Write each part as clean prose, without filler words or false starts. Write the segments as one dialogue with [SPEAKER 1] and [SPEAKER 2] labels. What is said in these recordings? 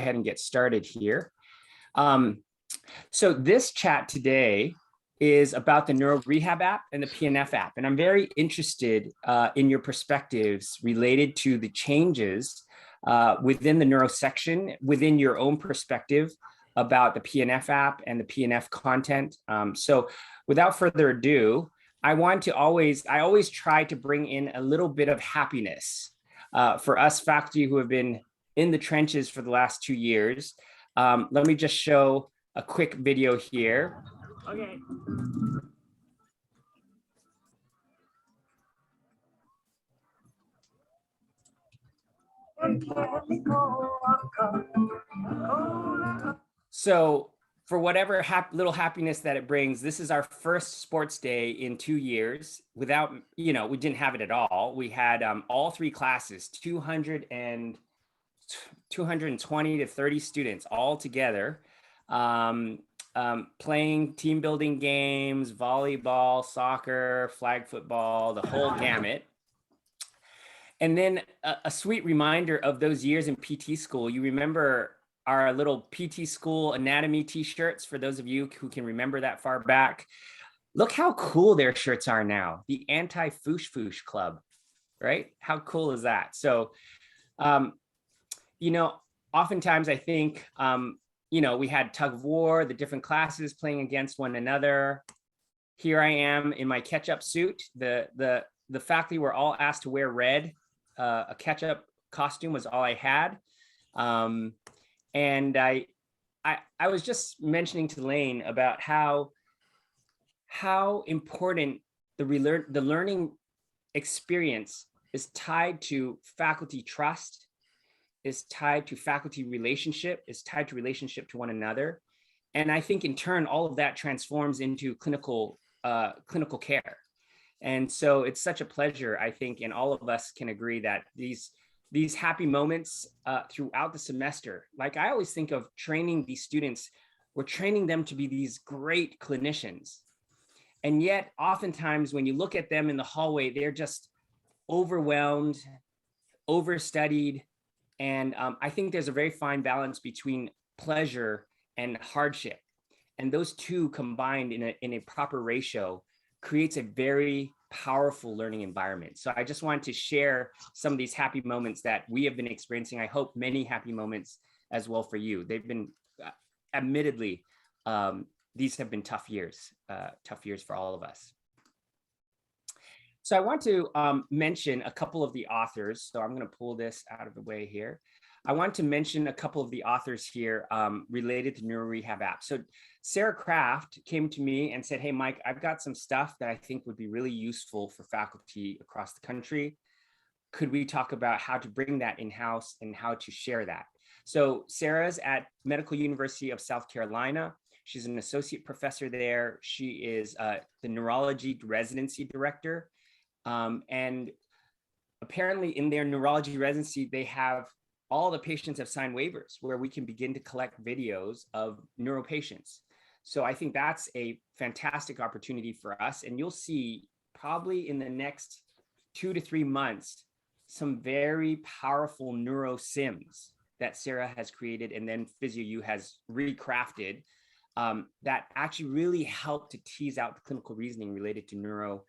[SPEAKER 1] ahead and get started here. So this chat today is about the Neuro Rehab App and the Pnf App. And I'm very interested in your perspectives related to the changes within the neuro section, within your own perspective about the Pnf App and the Pnf content. So without further ado, I always try to bring in a little bit of happiness for us faculty who have been in the trenches for the last 2 years. Let me just show a quick video here. Okay. So for whatever little happiness that it brings, this is our first sports day in 2 years without, we didn't have it at all. We had all 3 classes, 220 to 30 students all together, playing team building games, volleyball, soccer, flag football, the whole gamut. And then a sweet reminder of those years in PT school. You remember our little PT school anatomy t-shirts, for those of you who can remember that far back. Look how cool their shirts are now. The anti-foosh club, right? How cool is that? So, oftentimes I think, we had tug of war, the different classes playing against one another. Here I am in my ketchup suit. The faculty were all asked to wear red. A ketchup costume was all I had. And I was just mentioning to Lane about how important the learning experience is tied to faculty trust, is tied to faculty relationship, is tied to relationship to one another. And I think in turn, all of that transforms into clinical care. And so it's such a pleasure, I think, and all of us can agree that these happy moments throughout the semester, like I always think of training these students, we're training them to be these great clinicians. And yet oftentimes when you look at them in the hallway, they're just overwhelmed, overstudied. And I think there's a very fine balance between pleasure and hardship. And those two combined in a proper ratio creates a very powerful learning environment. So I just wanted to share some of these happy moments that we have been experiencing. I hope many happy moments as well for you. They've been, admittedly, these have been tough years for all of us. So I want to mention a couple of the authors. So I'm going to pull this out of the way here. I want to mention a couple of the authors here related to Neuro Rehab App. So Sarah Kraft came to me and said, hey, Mike, I've got some stuff that I think would be really useful for faculty across the country. Could we talk about how to bring that in-house and how to share that? So Sarah's at Medical University of South Carolina. She's an associate professor there. She is the neurology residency director. And apparently in their neurology residency, they have all the patients have signed waivers where we can begin to collect videos of neuro patients. So I think that's a fantastic opportunity for us. And you'll see probably in the next 2 to 3 months, some very powerful neuro sims that Sarah has created and then PhysioU has recrafted that actually really help to tease out the clinical reasoning related to neuro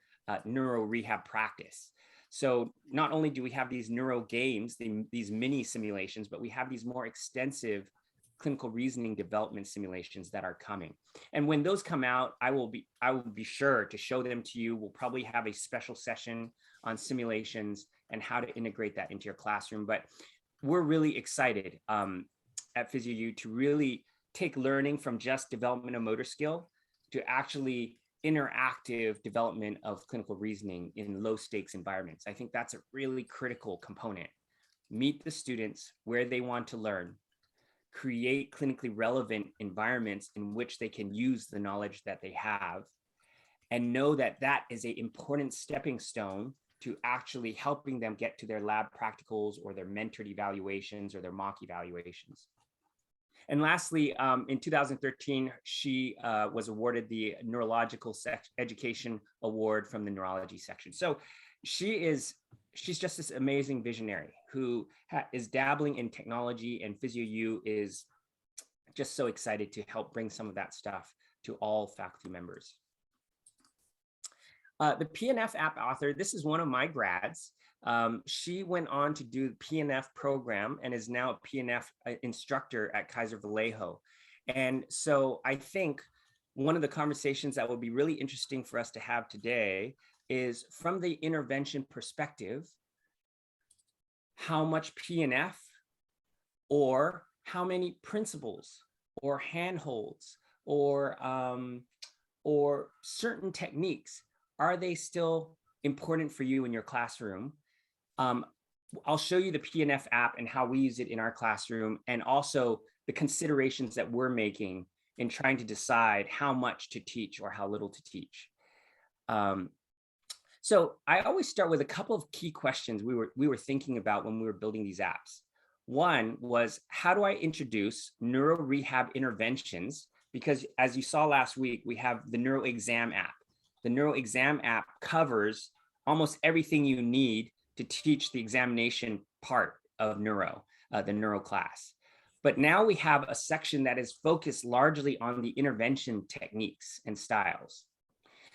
[SPEAKER 1] rehab practice. So not only do we have these neuro games, these mini simulations, but we have these more extensive clinical reasoning development simulations that are coming. And when those come out, I will be sure to show them to you. We'll probably have a special session on simulations and how to integrate that into your classroom. But we're really excited at PhysioU to really take learning from just development of motor skill to actually interactive development of clinical reasoning in low stakes environments. I think that's a really critical component. Meet the students where they want to learn, create clinically relevant environments in which they can use the knowledge that they have, and know that that is an important stepping stone to actually helping them get to their lab practicals or their mentored evaluations or their mock evaluations. And lastly, in 2013, she was awarded the Neurological Education Award from the neurology section. So she's just this amazing visionary who is dabbling in technology, and PhysioU is just so excited to help bring some of that stuff to all faculty members. The Pnf App author, this is one of my grads. She went on to do the Pnf program and is now a Pnf instructor at Kaiser Vallejo. And so I think one of the conversations that will be really interesting for us to have today is, from the intervention perspective, how much Pnf, or how many principles or handholds or certain techniques are they still important for you in your classroom? I'll show you the Pnf app and how we use it in our classroom, and also the considerations that we're making in trying to decide how much to teach or how little to teach. So I always start with a couple of key questions we were thinking about when we were building these apps. One was, how do I introduce neuro rehab interventions? Because as you saw last week, we have the Neuro Exam app. The Neuro Exam app covers almost everything you need to teach the examination part of neuro, the neuro class. But now we have a section that is focused largely on the intervention techniques and styles.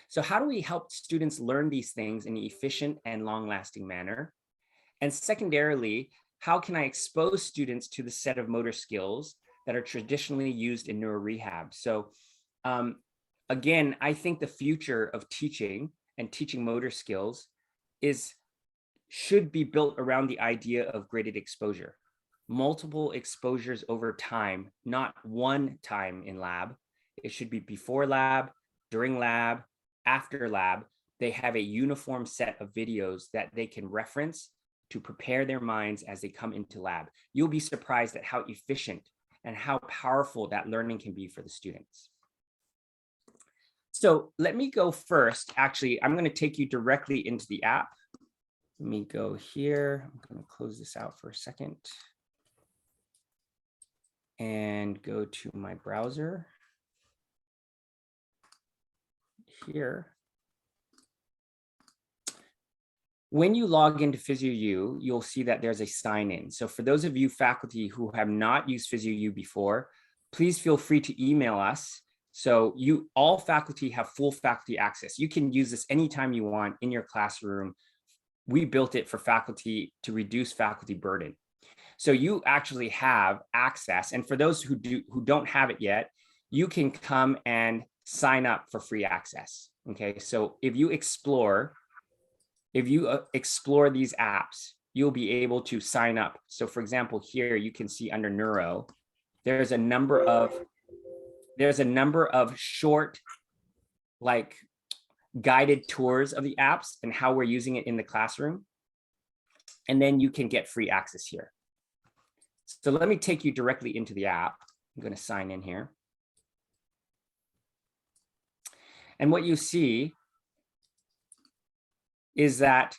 [SPEAKER 1] So how do we help students learn these things in an efficient and long-lasting manner? And secondarily, how can I expose students to the set of motor skills that are traditionally used in neuro rehab? So again, I think the future of teaching and teaching motor skills should be built around the idea of graded exposure. Multiple exposures over time, not one time in lab. It should be before lab, during lab, after lab. They have a uniform set of videos that they can reference to prepare their minds as they come into lab. You'll be surprised at how efficient and how powerful that learning can be for the students. So let me go first. Actually, I'm going to take you directly into the app. Let me go here. I'm going to close this out for a second and go to my browser here. When you log into PhysioU, you'll see that there's a sign in. So for those of you faculty who have not used PhysioU before, please feel free to email us. So all faculty have full faculty access. You can use this anytime you want in your classroom. We built it for faculty to reduce faculty burden. So you actually have access. And for those who don't have it yet, you can come and sign up for free access. Okay, so if you explore these apps, you'll be able to sign up. So for example, here you can see under neuro, there's a number of short, like, guided tours of the apps and how we're using it in the classroom. And then you can get free access here. So let me take you directly into the app. I'm going to sign in here. And what you see is that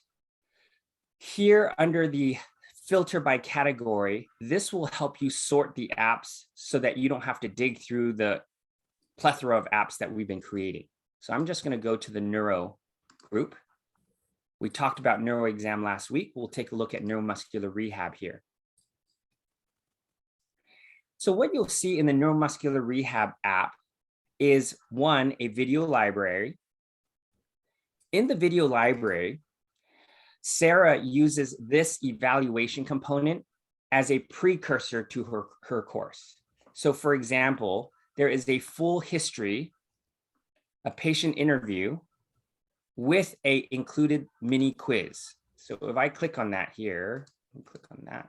[SPEAKER 1] here under the filter by category, this will help you sort the apps so that you don't have to dig through the plethora of apps that we've been creating. So I'm just going to go to the neuro group. We talked about neuro exam last week. We'll take a look at neuromuscular rehab here. So what you'll see in the Neuromuscular Rehab app is, one, a video library. In the video library, Sarah uses this evaluation component as a precursor to her course. So for example, there is a full history, a patient interview with a included mini quiz. So if I click on that here, click on that.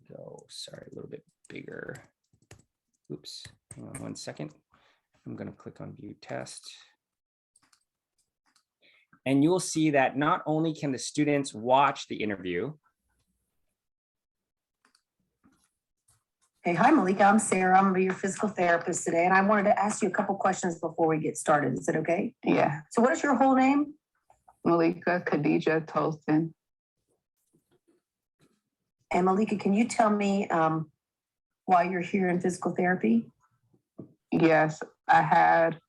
[SPEAKER 1] Go, sorry, a little bit bigger. Oops, hang on one second. I'm going to click on view test. And you'll see that not only can the students watch the interview.
[SPEAKER 2] Hey, hi, Malika. I'm Sarah. I'm going to be your physical therapist today. And I wanted to ask you a couple questions before we get started. Is it okay?
[SPEAKER 3] Yeah.
[SPEAKER 2] So what is your whole name?
[SPEAKER 3] Malika Khadija Tolston.
[SPEAKER 2] And Malika, can you tell me why you're here in physical therapy?
[SPEAKER 3] Yes, I had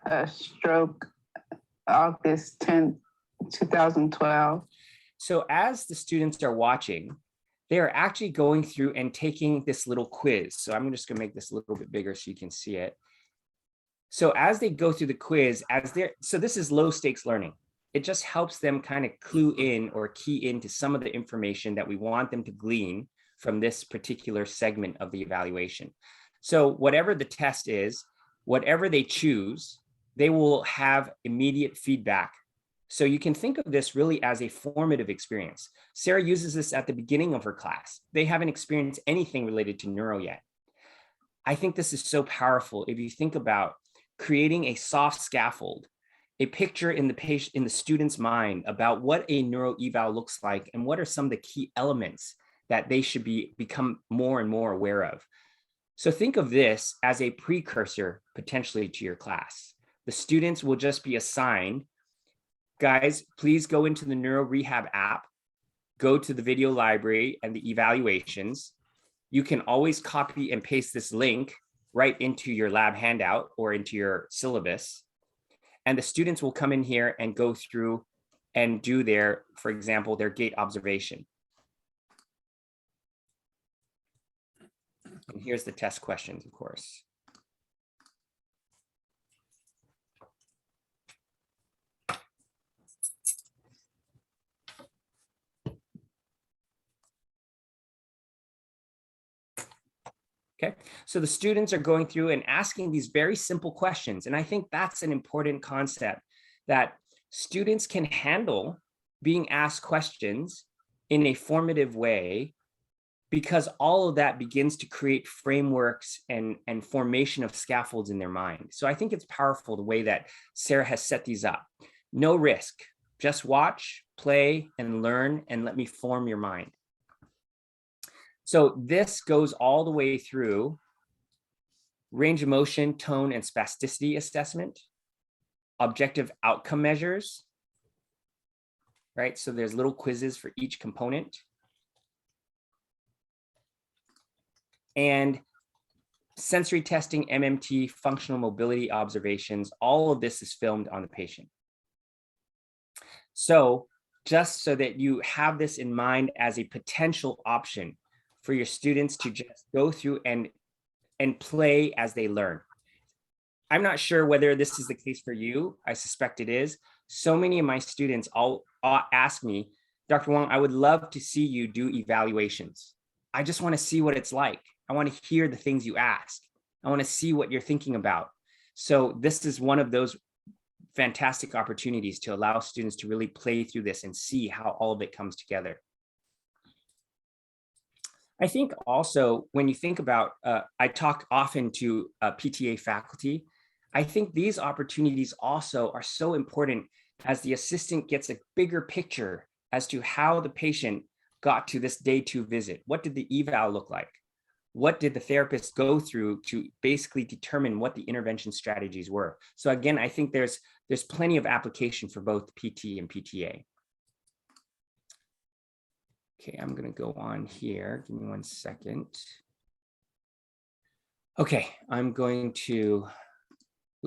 [SPEAKER 3] a stroke August 10th, 2012.
[SPEAKER 1] So as the students are watching, they are actually going through and taking this little quiz. So I'm just gonna make this a little bit bigger so you can see it. So as they go through the quiz, so this is low stakes learning. It just helps them kind of clue in or key into some of the information that we want them to glean from this particular segment of the evaluation. So whatever the test is, whatever they choose, they will have immediate feedback. So you can think of this really as a formative experience. Sarah uses this at the beginning of her class. They haven't experienced anything related to neuro yet. I think this is so powerful if you think about creating a soft scaffold, a picture in the student's mind about what a neuro eval looks like and what are some of the key elements that they should become more and more aware of. So think of this as a precursor potentially to your class. The students will just be assigned, guys, please go into the Neuro Rehab app, go to the video library and the evaluations. You can always copy and paste this link right into your lab handout or into your syllabus. And the students will come in here and go through and do their, for example, their gait observation. And here's the test questions, of course. Okay, so the students are going through and asking these very simple questions. And I think that's an important concept, that students can handle being asked questions in a formative way, because all of that begins to create frameworks and formation of scaffolds in their mind. So I think it's powerful the way that Sarah has set these up. No risk, just watch, play, and learn, and let me form your mind. So this goes all the way through range of motion, tone, and spasticity assessment, objective outcome measures, right? So there's little quizzes for each component. And sensory testing, MMT, functional mobility observations, all of this is filmed on the patient. So just so that you have this in mind as a potential option for your students to just go through and play as they learn. I'm not sure whether this is the case for you. I suspect it is. So many of my students all ask me, Dr. Wong, I would love to see you do evaluations. I just want to see what it's like. I want to hear the things you ask. I want to see what you're thinking about. So this is one of those fantastic opportunities to allow students to really play through this and see how all of it comes together. I think also when you think about, I talk often to PTA faculty, I think these opportunities also are so important as the assistant gets a bigger picture as to how the patient got to this day 2 visit. What did the eval look like? What did the therapist go through to basically determine what the intervention strategies were? So again, I think there's plenty of application for both PT and PTA. Okay, I'm going to go on here. Give me 1 second. Okay, I'm going to,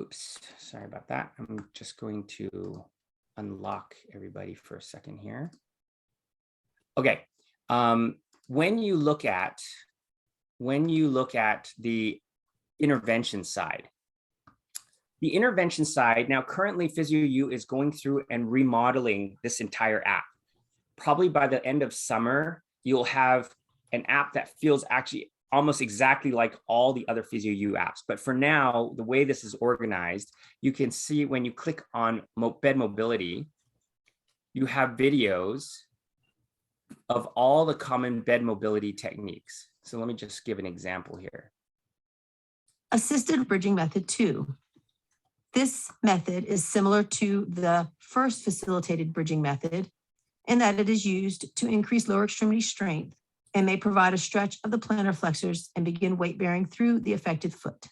[SPEAKER 1] oops, sorry about that. I'm just going to unlock everybody for a second here. Okay, when you look at the intervention side, now currently PhysioU is going through and remodeling this entire app. Probably by the end of summer, you'll have an app that feels actually almost exactly like all the other PhysioU apps. But for now, the way this is organized, you can see when you click on bed mobility, you have videos of all the common bed mobility techniques. So let me just give an example here.
[SPEAKER 2] Assisted bridging method 2. This method is similar to the first facilitated bridging method in that it is used to increase lower extremity strength and may provide a stretch of the plantar flexors and begin weight bearing through the affected foot.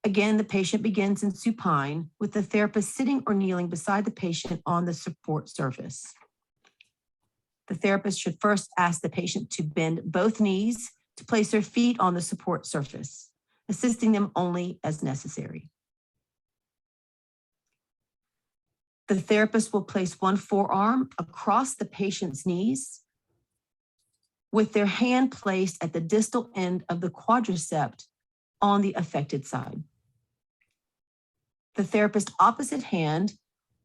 [SPEAKER 2] Again, the patient begins in supine with the therapist sitting or kneeling beside the patient on the support surface. The therapist should first ask the patient to bend both knees to place their feet on the support surface, assisting them only as necessary. The therapist will place one forearm across the patient's knees with their hand placed at the distal end of the quadricep on the affected side. The therapist's opposite hand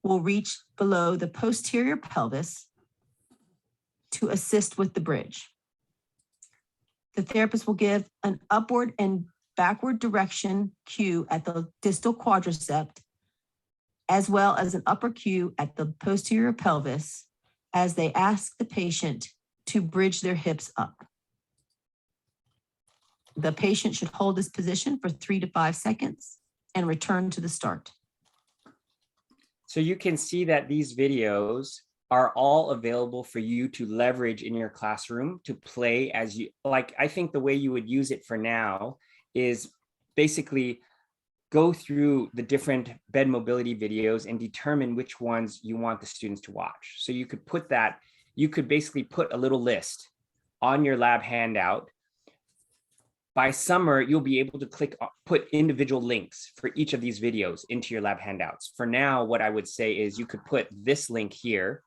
[SPEAKER 2] will reach below the posterior pelvis to assist with the bridge. The therapist will give an upward and backward direction cue at the distal quadricep, as well as an upper cue at the posterior pelvis as they ask the patient to bridge their hips up. The patient should hold this position for 3 to 5 seconds and return to the start.
[SPEAKER 1] So you can see that these videos are all available for you to leverage in your classroom to play as you like. I think the way you would use it for now is basically go through the different bed mobility videos and determine which ones you want the students to watch. So you could put that, you could basically put a little list on your lab handout. By summer, you'll be able to put individual links for each of these videos into your lab handouts. For now, what I would say is you could put this link here,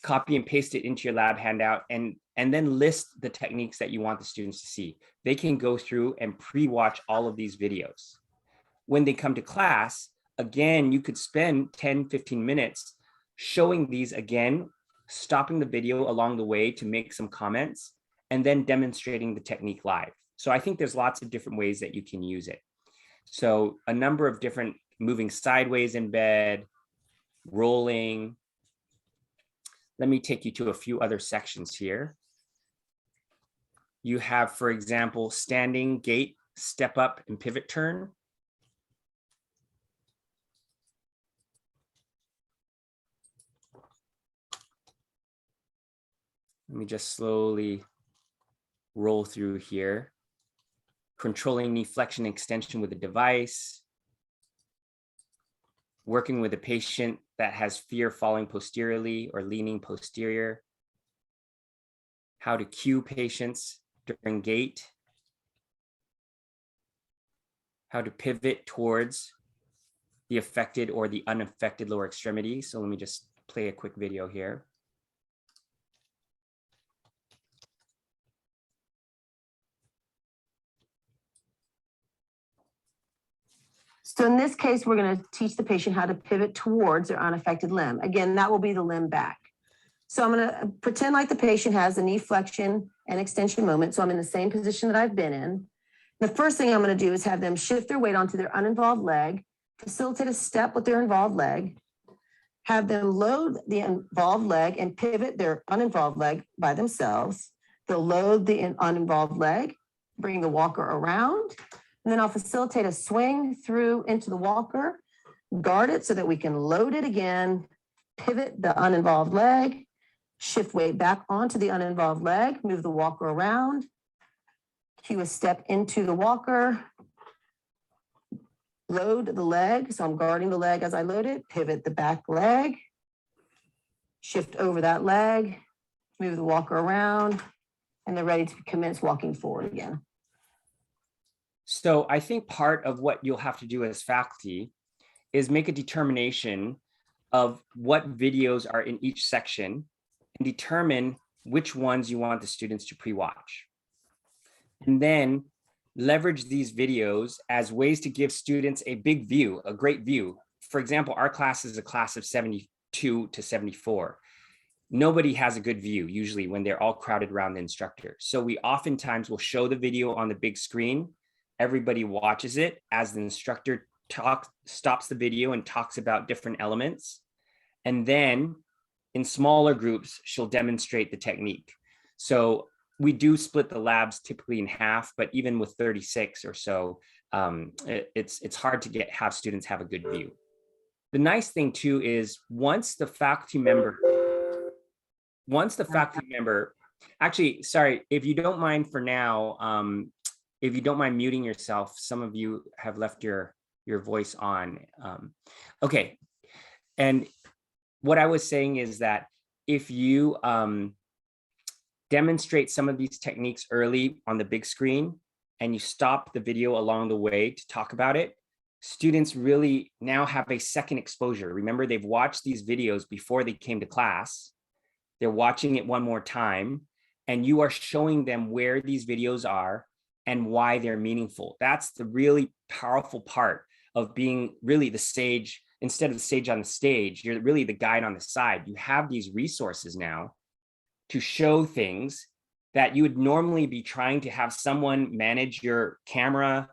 [SPEAKER 1] copy and paste it into your lab handout, and then list the techniques that you want the students to see. They can go through and pre-watch all of these videos. When they come to class, again, you could spend 10, 15 minutes showing these again, stopping the video along the way to make some comments, and then demonstrating the technique live. So I think there's lots of different ways that you can use it. So a number of different moving sideways in bed, rolling. Let me take you to a few other sections here. You have, for example, standing, gait, step up, and pivot turn. Let me just slowly roll through here. Controlling knee flexion and extension with a device. Working with a patient that has fear falling posteriorly or leaning posterior. How to cue patients during gait. How to pivot towards the affected or the unaffected lower extremity. So let me just play a quick video here.
[SPEAKER 2] So in this case, we're going to teach the patient how to pivot towards their unaffected limb. Again, that will be the limb back. So I'm going to pretend like the patient has a knee flexion and extension moment. So I'm in the same position that I've been in. The first thing I'm going to do is have them shift their weight onto their uninvolved leg, facilitate a step with their involved leg, have them load the involved leg and pivot their uninvolved leg by themselves. They'll load the uninvolved leg, bring the walker around, and then I'll facilitate a swing through into the walker, guard it so that we can load it again, pivot the uninvolved leg, shift weight back onto the uninvolved leg, move the walker around, cue a step into the walker, load the leg. So I'm guarding the leg as I load it, pivot the back leg, shift over that leg, move the walker around, and they're ready to commence walking forward again.
[SPEAKER 1] So I think part of what you'll have to do as faculty is make a determination of what videos are in each section and determine which ones you want the students to pre-watch. And then leverage these videos as ways to give students a big view, a great view. For example, our class is a class of 72 to 74. Nobody has a good view usually when they're all crowded around the instructor. So we oftentimes will show the video on the big screen. Everybody watches it as the instructor stops the video and talks about different elements. And then in smaller groups, she'll demonstrate the technique. So we do split the labs typically in half, but even with 36 or so, it's hard to have students have a good view. The nice thing too is once the faculty member, actually, sorry, if you don't mind for now, if you don't mind muting yourself, some of you have left your voice on. Okay, and what I was saying is that if you demonstrate some of these techniques early on the big screen and you stop the video along the way to talk about it, students really now have a second exposure. Remember, they've watched these videos before they came to class. They're watching it one more time, and you are showing them where these videos are and why they're meaningful. That's the really powerful part of being really the sage. Instead of the sage on the stage, you're really the guide on the side. You have these resources now to show things that you would normally be trying to have someone manage your camera.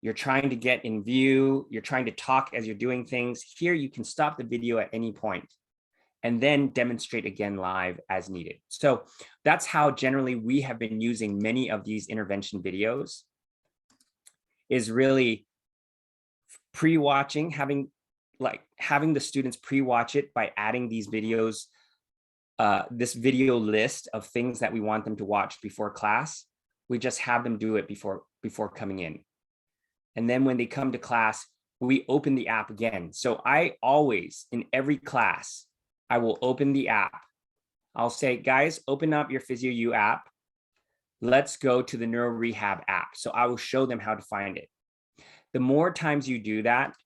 [SPEAKER 1] You're trying to get in view. You're trying to talk as you're doing things. Here, you can stop the video at any point and then demonstrate again live as needed. So that's how generally we have been using many of these intervention videos, is really pre-watching, having the students pre-watch it by adding these videos, this video list of things that we want them to watch before class. We just have them do it before coming in. And then when they come to class, we open the app again. So I always, in every class, I will open the app. I'll say, guys, open up your PhysioU app. Let's go to the Neuro Rehab app. So I will show them how to find it. The more times you do that,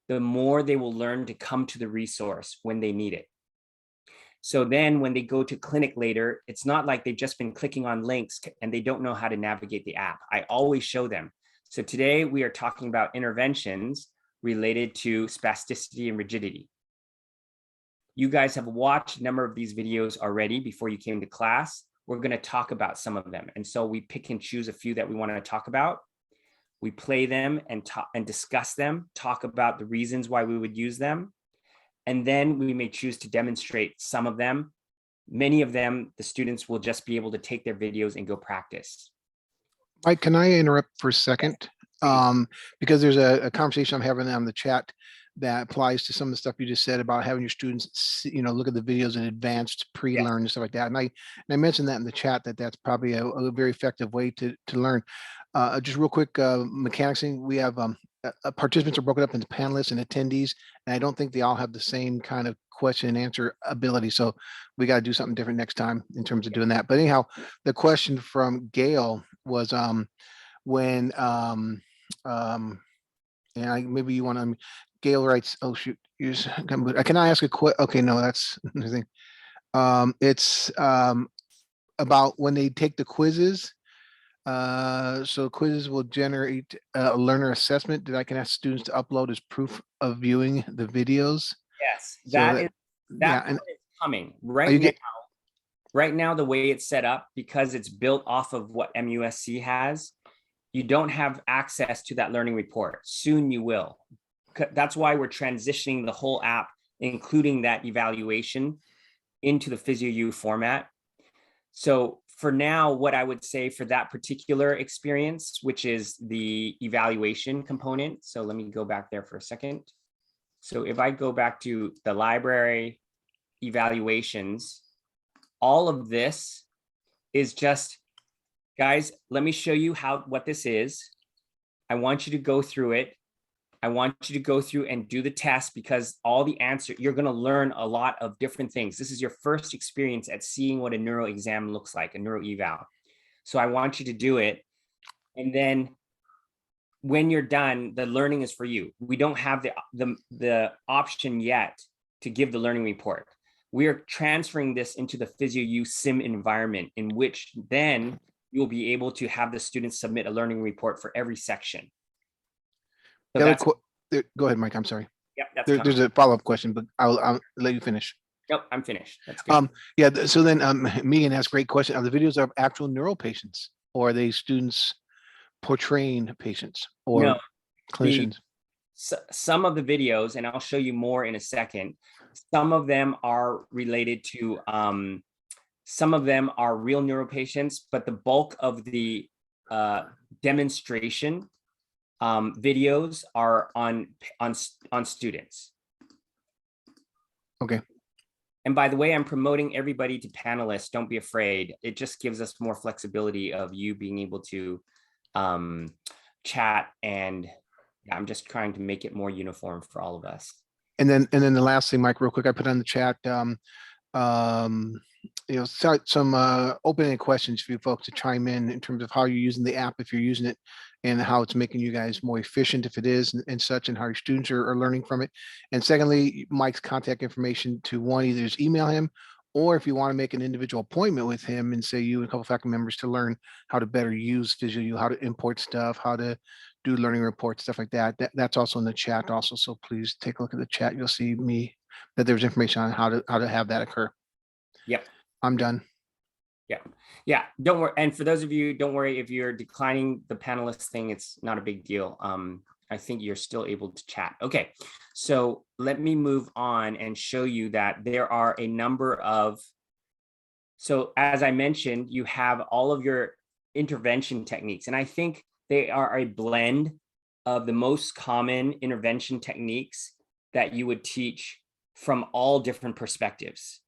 [SPEAKER 1] the more they will learn to come to the resource when they need it. So then when they go to clinic later, it's not like they've just been clicking on links and they don't know how to navigate the app. I always show them. So today we are talking about interventions related to spasticity and rigidity. You guys have watched a number of these videos already before you came to class. We're going to talk about some of them. And so we pick and choose a few that we want to talk about. We play them and discuss them, talk about the reasons why we would use them. And then we may choose to demonstrate some of them. Many of them, the students will just be able to take their videos and go practice.
[SPEAKER 4] Mike, can I interrupt for a second?
[SPEAKER 1] Yes,
[SPEAKER 4] Because there's a conversation I'm having on the chat that applies to some of the stuff you just said about having your students see, look at the videos in advance to pre-learn and stuff like that. And I mentioned that in the chat that's probably a very effective way to learn. Just real quick, mechanics thing, we have participants are broken up into panelists and attendees, and I don't think they all have the same kind of question and answer ability. So we got to do something different next time in terms of doing that. But anyhow, the question from Gail was when and maybe you want to. Gail writes, "Oh shoot, can I ask a question?" Okay, no, that's the thing. It's about when they take the quizzes. So quizzes will generate a learner assessment that I can ask students to upload as proof of viewing the videos.
[SPEAKER 1] yes,
[SPEAKER 4] So
[SPEAKER 1] that
[SPEAKER 4] and
[SPEAKER 1] part is coming
[SPEAKER 4] are you
[SPEAKER 1] right now. Right now, the way it's set up, because it's built off of what MUSC has, you don't have access to that learning report. Soon you will. That's why we're transitioning the whole app, including that evaluation, into the PhysioU format. So for now, what I would say for that particular experience, which is the evaluation component. So let me go back there for a second. So if I go back to the library evaluations, all of this is just, guys, let me show you what this is. I want you to go through it. I want you to go through and do the test, because all the answer, you're going to learn a lot of different things. This is your first experience at seeing what a neuro exam looks like, a neuro eval. So I want you to do it. And then when you're done, the learning is for you. We don't have the option yet to give the learning report. We are transferring this into the PhysioU sim environment, in which then you'll be able to have the students submit a learning report for every section. So
[SPEAKER 4] go ahead, Mike. I'm sorry.
[SPEAKER 1] Yep,
[SPEAKER 4] There's a follow-up question, but I'll let you finish.
[SPEAKER 1] Nope, I'm finished. That's good.
[SPEAKER 4] Yeah. So then, Megan asked a great question. Are the videos of actual neuro patients, or are they students portraying patients or clinicians?
[SPEAKER 1] Some of the videos, and I'll show you more in a second. Some of them are related to, some of them are real neuro patients, but the bulk of the demonstration videos are on students.
[SPEAKER 4] Okay.
[SPEAKER 1] And by the way, I'm promoting everybody to panelists. Don't be afraid. It just gives us more flexibility of you being able to chat, and I'm just trying to make it more uniform for all of us.
[SPEAKER 4] And then the last thing, Mike, real quick, I put on the chat. start some open-ended questions for you folks to chime in terms of how you're using the app, if you're using it, and how it's making you guys more efficient if it is, and such, and how your students are learning from it. And secondly, Mike's contact information to one, either just email him, or if you want to make an individual appointment with him and say you and a couple faculty members to learn how to better use PhysioU, how to import stuff, how to do learning reports, stuff like that. That's also in the chat also. So please take a look at the chat. You'll see that there's information on how to have that occur.
[SPEAKER 1] Yep.
[SPEAKER 4] I'm done.
[SPEAKER 1] Yeah. Don't worry. And for those of you, don't worry if you're declining the panelist thing. It's not a big deal. I think you're still able to chat. Okay. So let me move on and show you that there are a number of. So as I mentioned, you have all of your intervention techniques, and I think they are a blend of the most common intervention techniques that you would teach from all different perspectives.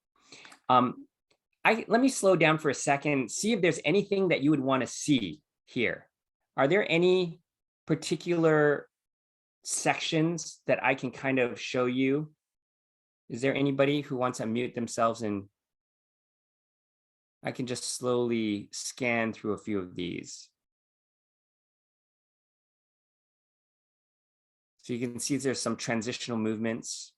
[SPEAKER 1] Let me slow down for a second, see if there's anything that you would want to see here. Are there any particular sections that I can kind of show you? Is there anybody who wants to unmute themselves, and I can just slowly scan through a few of these. So you can see there's some transitional movements.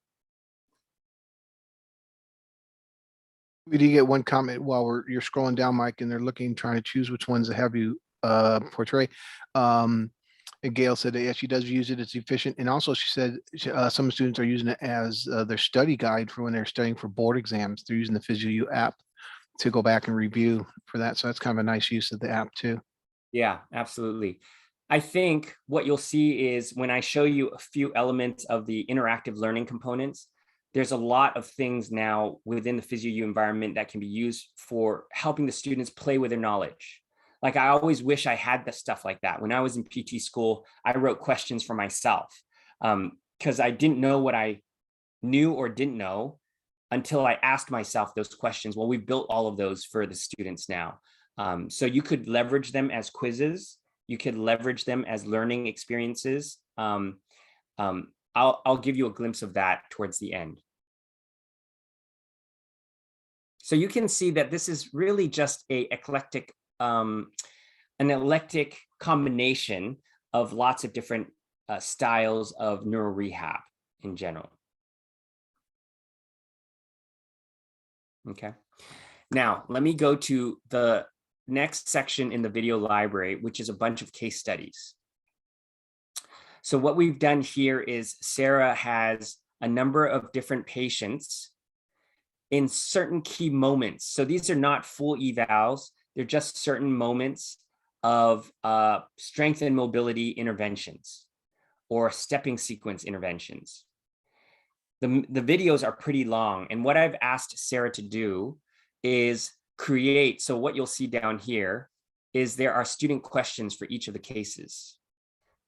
[SPEAKER 4] We did get one comment while you're scrolling down, Mike, and they're trying to choose which ones to have you portray. And Gail said that, yeah, she does use it. It's efficient. And also she said some students are using it as their study guide for when they're studying for board exams. They're using the PhysioU app to go back and review for that. So that's kind of a nice use of the app too.
[SPEAKER 1] Yeah, absolutely. I think what you'll see is when I show you a few elements of the interactive learning components, there's a lot of things now within the PhysioU environment that can be used for helping the students play with their knowledge. Like I always wish I had the stuff like that. When I was in PT school, I wrote questions for myself because I didn't know what I knew or didn't know until I asked myself those questions. Well, we've built all of those for the students now. So you could leverage them as quizzes. You could leverage them as learning experiences. I'll give you a glimpse of that towards the end. So you can see that this is really just an eclectic combination of lots of different styles of neuro rehab in general. Okay. Now, let me go to the next section in the video library, which is a bunch of case studies. So what we've done here is Sarah has a number of different patients in certain key moments. So these are not full evals. They're just certain moments of strength and mobility interventions or stepping sequence interventions. The videos are pretty long. And what I've asked Sarah to do is create. So what you'll see down here is there are student questions for each of the cases.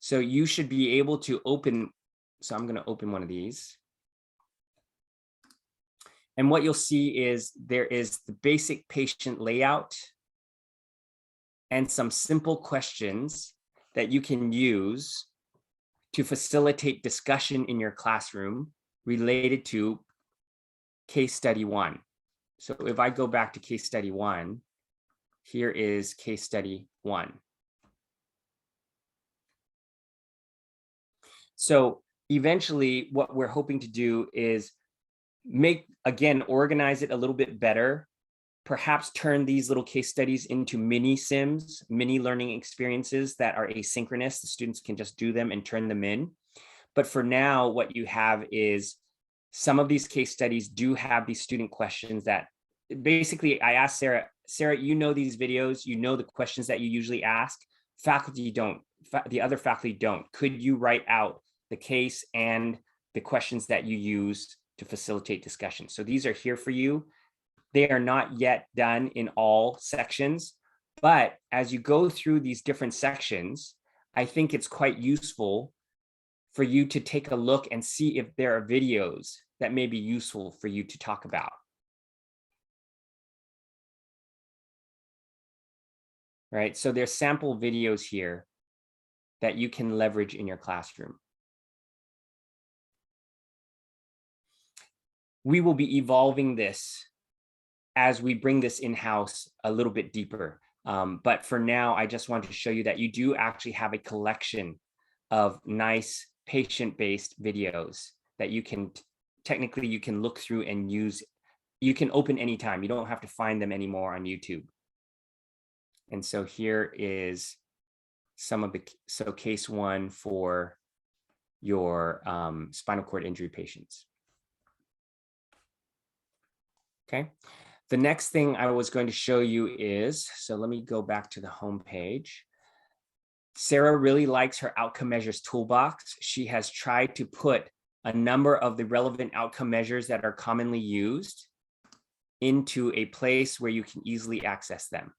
[SPEAKER 1] So you should be able to open. So I'm going to open one of these. And what you'll see is there is the basic patient layout and some simple questions that you can use to facilitate discussion in your classroom related to case study 1. So if I go back to case study 1, here is case study 1. So eventually what we're hoping to do is organize it a little bit better, perhaps turn these little case studies into mini sims, mini learning experiences that are asynchronous. The students can just do them and turn them in. But for now, what you have is some of these case studies do have these student questions that basically I asked Sarah, you know these videos, you know the questions that you usually ask. Faculty don't, the other faculty don't. Could you write out the case and the questions that you use to facilitate discussion? So these are here for you. They are not yet done in all sections, but as you go through these different sections, I think it's quite useful for you to take a look and see if there are videos that may be useful for you to talk about. Right, so there's sample videos here that you can leverage in your classroom. We will be evolving this as we bring this in-house a little bit deeper. But for now, I just wanted to show you that you do actually have a collection of nice patient-based videos that you can technically you can look through and use. You can open anytime. You don't have to find them anymore on YouTube. And so here is some of the, so case one for your spinal cord injury patients. Okay. The next thing I was going to show you is, so let me go back to the home page. Sarah really likes her outcome measures toolbox. She has tried to put a number of the relevant outcome measures that are commonly used into a place where you can easily access them.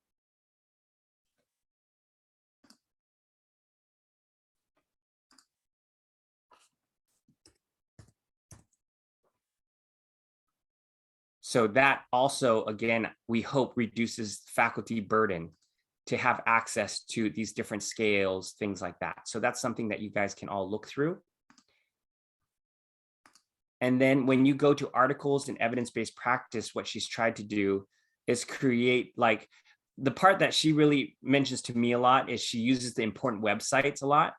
[SPEAKER 1] So that also, again, we hope reduces faculty burden to have access to these different scales, things like that. So that's something that you guys can all look through. And then when you go to articles and evidence-based practice, what she's tried to do is create, like, the part that she really mentions to me a lot is she uses the important websites a lot,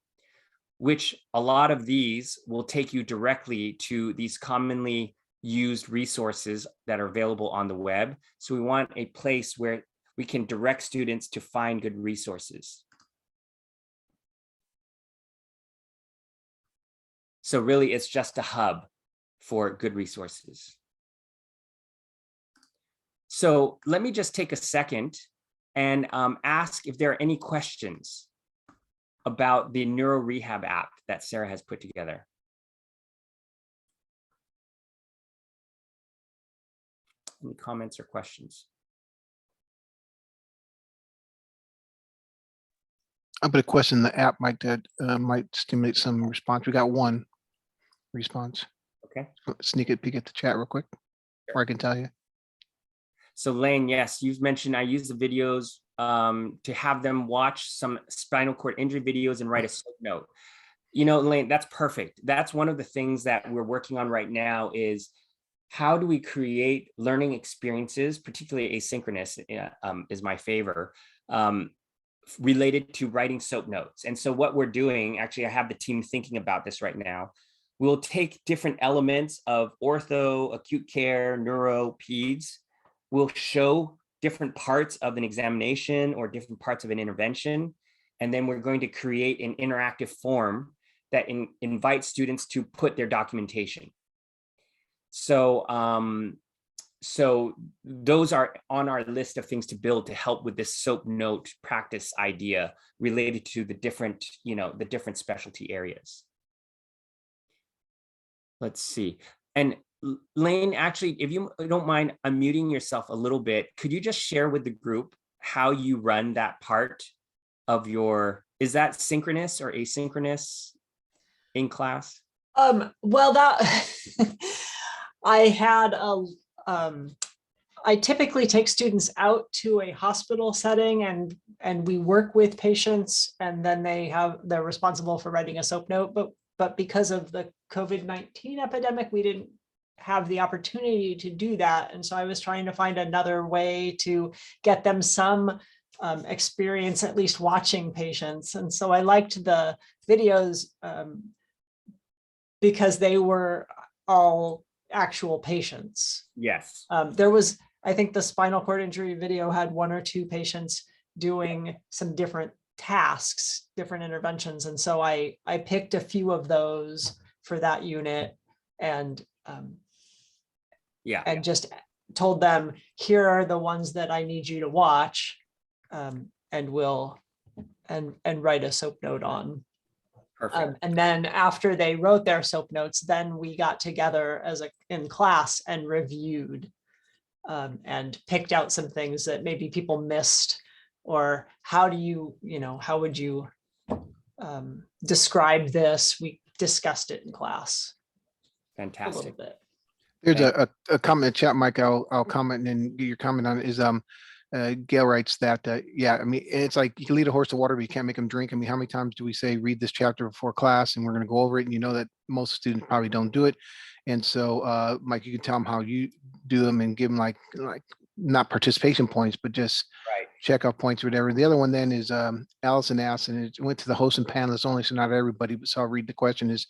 [SPEAKER 1] which a lot of these will take you directly to these commonly used resources that are available on the web. So we want a place where we can direct students to find good resources. So really, it's just a hub for good resources. So let me just take a second and ask if there are any questions about the Neuro Rehab app that Sarah has put together. Any comments or questions?
[SPEAKER 4] I'm going to question the app might stimulate some response. We got one response.
[SPEAKER 1] Okay.
[SPEAKER 4] Sneak it, peek at the chat real quick, or I can tell you.
[SPEAKER 1] So Lane, yes, you've mentioned I use the videos to have them watch some spinal cord injury videos and write a note. You know, Lane, that's perfect. That's one of the things that we're working on right now is how do we create learning experiences, particularly asynchronous is my favor, related to writing SOAP notes. And so what we're doing, actually, I have the team thinking about this right now. We'll take different elements of ortho, acute care, neuro, peds. We'll show different parts of an examination or different parts of an intervention. And then we're going to create an interactive form that invites students to put their documentation. So, so those are on our list of things to build to help with this SOAP note practice idea related to the different, the different specialty areas. Let's see. And Lane, actually, if you don't mind unmuting yourself a little bit, could you just share with the group how you run that part of your, is that synchronous or asynchronous in class?
[SPEAKER 5] Well, that I had I typically take students out to a hospital setting and we work with patients, and then they're responsible for writing a SOAP note. But because of the COVID-19 epidemic, we didn't have the opportunity to do that. And so I was trying to find another way to get them some experience, at least watching patients. And so I liked the videos because they were all actual patients.
[SPEAKER 1] Yes.
[SPEAKER 5] There was, I think the spinal cord injury video had one or two patients doing some different tasks, different interventions. And so I picked a few of those for that unit and just told them, here are the ones that I need you to watch, and write a SOAP note on.
[SPEAKER 1] Perfect.
[SPEAKER 5] And then after they wrote their SOAP notes, then we got together in class and reviewed and picked out some things that maybe people missed, or how would you describe this? We discussed it in class.
[SPEAKER 1] Fantastic.
[SPEAKER 5] A little bit.
[SPEAKER 4] There's a comment in chat, Mike. I'll comment and get your comment on it. Is Gail writes that yeah, I mean, it's like you can lead a horse to water, but you can't make them drink. I mean, how many times do we say read this chapter before class and we're going to go over it, and you know that most students probably don't do it. And so Mike, you can tell them how you do them and give them like not participation points, but just
[SPEAKER 1] Right.
[SPEAKER 4] check off points or whatever. The other one then is Allison asked, and it went to the host and panelists only, so not everybody, but so I'll read the question is,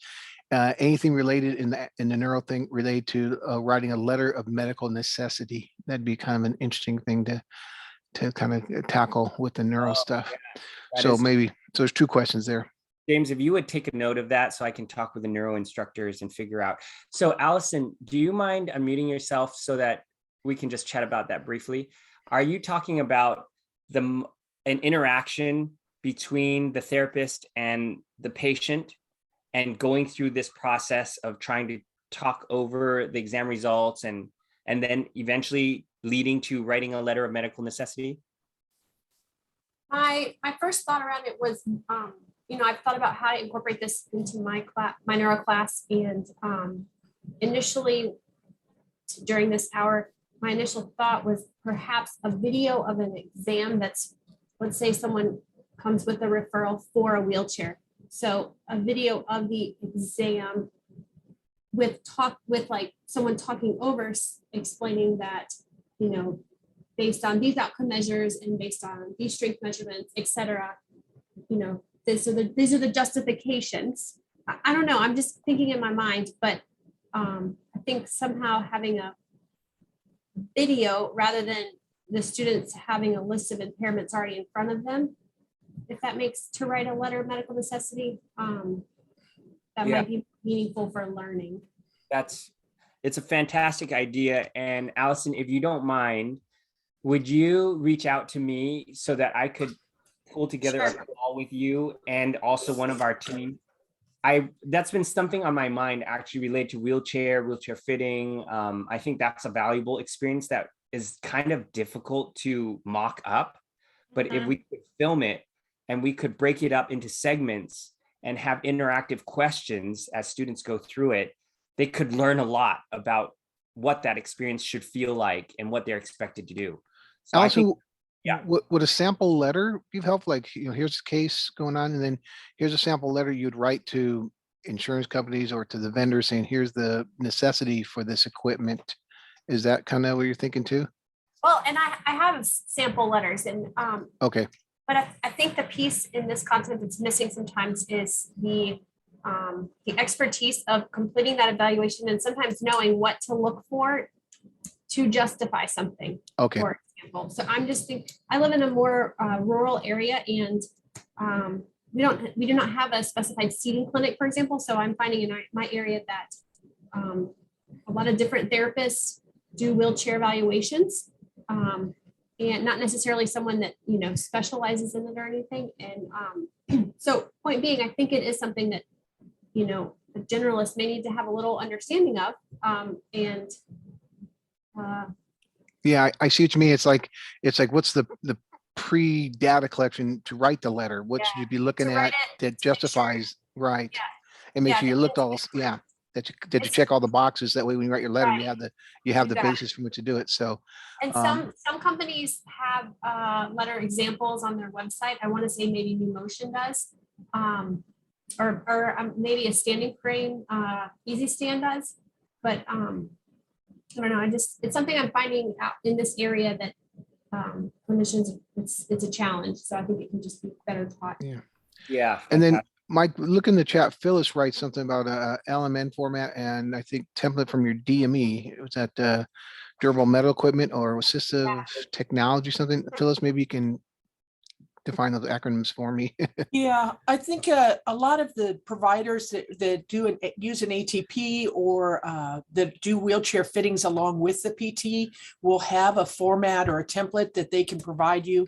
[SPEAKER 4] anything related in the neuro thing related to writing a letter of medical necessity? That'd be kind of an interesting thing to kind of tackle with the neuro stuff.
[SPEAKER 1] That
[SPEAKER 4] So
[SPEAKER 1] is-
[SPEAKER 4] maybe, so there's two questions there.
[SPEAKER 1] James, if you would take a note of that so I can talk with the neuro instructors and figure out. So Allison, do you mind unmuting yourself so that we can just chat about that briefly? Are you talking about an interaction between the therapist and the patient and going through this process of trying to talk over the exam results and then eventually leading to writing a letter of medical necessity?
[SPEAKER 6] My first thought around it was, I've thought about how to incorporate this into my class, my neuro class, and initially during this hour, my initial thought was perhaps a video of an exam that's, let's say someone comes with a referral for a wheelchair. So a video of the exam with like someone talking over, explaining that, based on these outcome measures and based on these strength measurements, et cetera, these are the justifications. I don't know, I'm just thinking in my mind, but I think somehow having a video rather than the students having a list of impairments already in front of them, if that makes to write a letter of medical necessity, that might be meaningful for learning.
[SPEAKER 1] It's a fantastic idea. And Allison, if you don't mind, would you reach out to me so that I could pull together a call with you and also one of our team? That's been something on my mind actually related to wheelchair fitting. I think that's a valuable experience that is kind of difficult to mock up, but if we could film it and we could break it up into segments and have interactive questions as students go through it, they could learn a lot about what that experience should feel like and what they're expected to do. So
[SPEAKER 4] Also, would a sample letter be helpful? Like, here's a case going on, and then here's a sample letter you'd write to insurance companies or to the vendor saying, here's the necessity for this equipment. Is that kind of what you're thinking too?
[SPEAKER 6] Well, and I have sample letters, and
[SPEAKER 4] okay.
[SPEAKER 6] But I think the piece in this content that's missing sometimes is the expertise of completing that evaluation and sometimes knowing what to look for to justify something.
[SPEAKER 4] Okay.
[SPEAKER 6] For example, so I'm just thinking, I live in a more rural area, and we do not have a specified seating clinic, for example. So I'm finding in my area that a lot of different therapists do wheelchair evaluations. And not necessarily someone that, specializes in it or anything. And so point being, I think it is something that, a generalist may need to have a little understanding of.
[SPEAKER 4] Yeah, I see what you mean. It's like, what's the pre-data collection to write the letter? What should you be looking at that justifies, right?
[SPEAKER 6] Yeah.
[SPEAKER 4] And make
[SPEAKER 6] Yeah,
[SPEAKER 4] sure you looked all, that you check all the boxes. That way when you write your letter,
[SPEAKER 6] Right.
[SPEAKER 4] you have the
[SPEAKER 6] Exactly.
[SPEAKER 4] basis from which to do it. So,
[SPEAKER 6] And some companies have letter examples on their website. I want to say maybe New Motion does, or maybe a standing frame, Easy Stand does. But I don't know. It's something I'm finding out in this area that clinicians, it's a challenge. So I think it can just be better taught.
[SPEAKER 1] Yeah.
[SPEAKER 4] And then Mike, look in the chat. Phyllis writes something about a LMN format and I think template from your DME. Was that durable metal equipment or assistive technology, something? Phyllis, maybe you can define those acronyms for me.
[SPEAKER 7] Yeah, I think a lot of the providers that use an ATP or that do wheelchair fittings along with the PT will have a format or a template that they can provide you.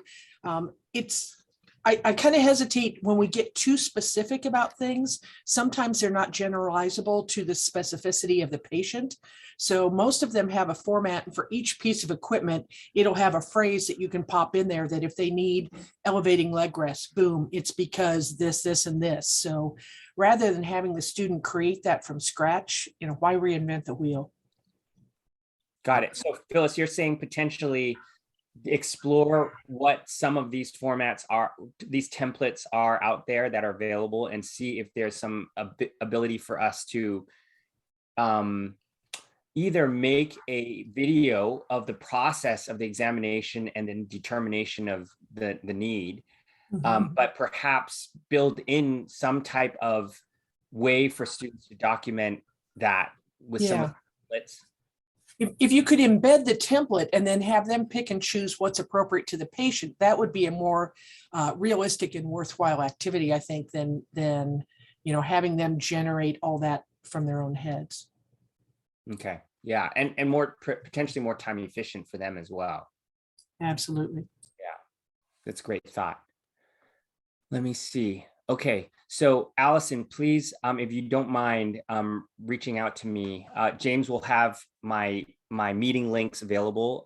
[SPEAKER 7] I kind of hesitate when we get too specific about things. Sometimes they're not generalizable to the specificity of the patient. So most of them have a format, and for each piece of equipment, it'll have a phrase that you can pop in there that if they need elevating leg rest, boom, it's because this, and this. So rather than having the student create that from scratch, why reinvent the wheel?
[SPEAKER 1] Got it. So Phyllis, you're saying potentially explore what some of these formats are, these templates are out there that are available, and see if there's some ability for us to either make a video of the process of the examination and then determination of the need, but perhaps build in some type of way for students to document that with some of the templates.
[SPEAKER 7] If you could embed the template and then have them pick and choose what's appropriate to the patient, that would be a more realistic and worthwhile activity, I think, than having them generate all that from their own heads.
[SPEAKER 1] Okay, yeah, and more potentially more time efficient for them as well.
[SPEAKER 7] Absolutely.
[SPEAKER 1] Yeah, that's a great thought. Let me see. Okay, so Allison, please, if you don't mind reaching out to me, James will have my meeting links available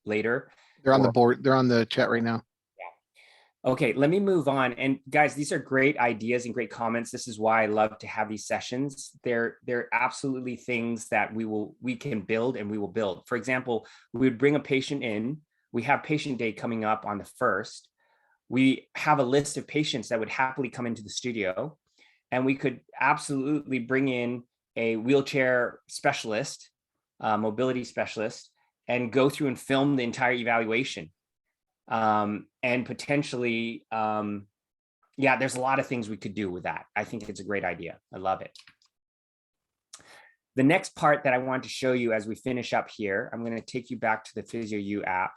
[SPEAKER 1] later.
[SPEAKER 4] They're on the board. They're on the chat right now.
[SPEAKER 1] Yeah. Okay, let me move on. And guys, these are great ideas and great comments. This is why I love to have these sessions. They're absolutely things that we can build and we will build. For example, we would bring a patient in. We have patient day coming up on the 1st. We have a list of patients that would happily come into the studio, and we could absolutely bring in a wheelchair specialist, mobility specialist, and go through and film the entire evaluation. And potentially, yeah, there's a lot of things we could do with that. I think it's a great idea. I love it. The next part that I want to show you as we finish up here, I'm going to take you back to the PhysioU app,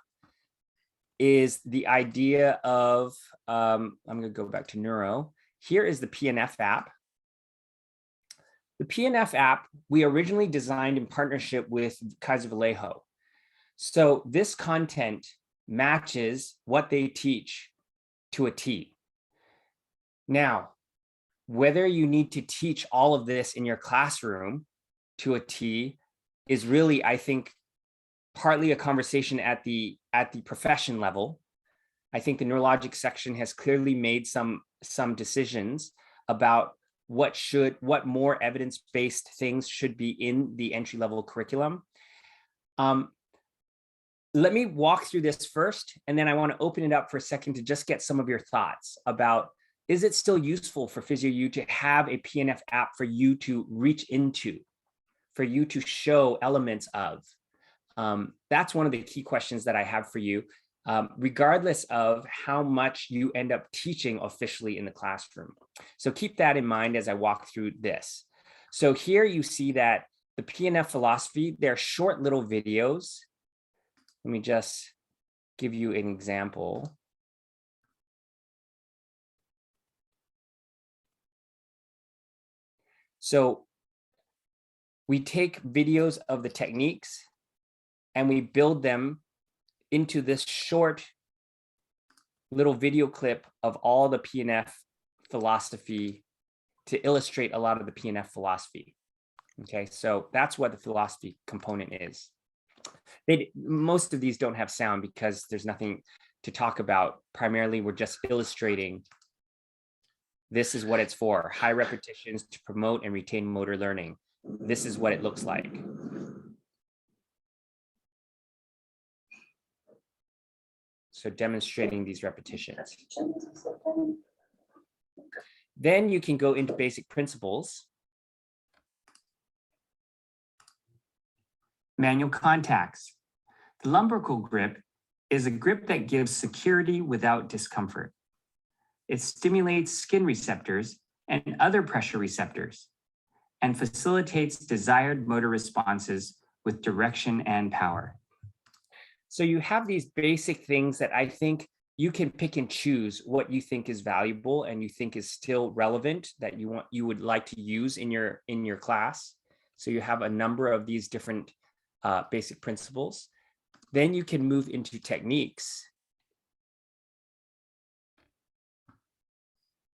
[SPEAKER 1] is the idea of, I'm going to go back to Neuro. Here is the Pnf app. The Pnf app, we originally designed in partnership with Kaiser Vallejo. So this content matches what they teach to a T. Now, whether you need to teach all of this in your classroom to a T is really, I think, partly a conversation at the profession level. I think the neurologic section has clearly made some decisions about what more evidence-based things should be in the entry-level curriculum. Let me walk through this first, and then I want to open it up for a second to just get some of your thoughts about, is it still useful for PhysioU to have a Pnf app for you to reach into, for you to show elements of? That's one of the key questions that I have for you, regardless of how much you end up teaching officially in the classroom. So keep that in mind as I walk through this. So here you see that the Pnf Philosophy, they're short little videos. Let me just give you an example. So we take videos of the techniques and we build them into this short little video clip of all the Pnf philosophy to illustrate a lot of the Pnf philosophy. Okay, so that's what the philosophy component is. Most of these don't have sound because there's nothing to talk about. Primarily, we're just illustrating this is what it's for: high repetitions to promote and retain motor learning. This is what it looks like. So demonstrating these repetitions. Then you can go into basic principles. Manual contacts. The lumbrical grip is a grip that gives security without discomfort. It stimulates skin receptors and other pressure receptors and facilitates desired motor responses with direction and power. So you have these basic things that I think you can pick and choose what you think is valuable and you think is still relevant that you would like to use in your class. So you have a number of these different basic principles. Then you can move into techniques.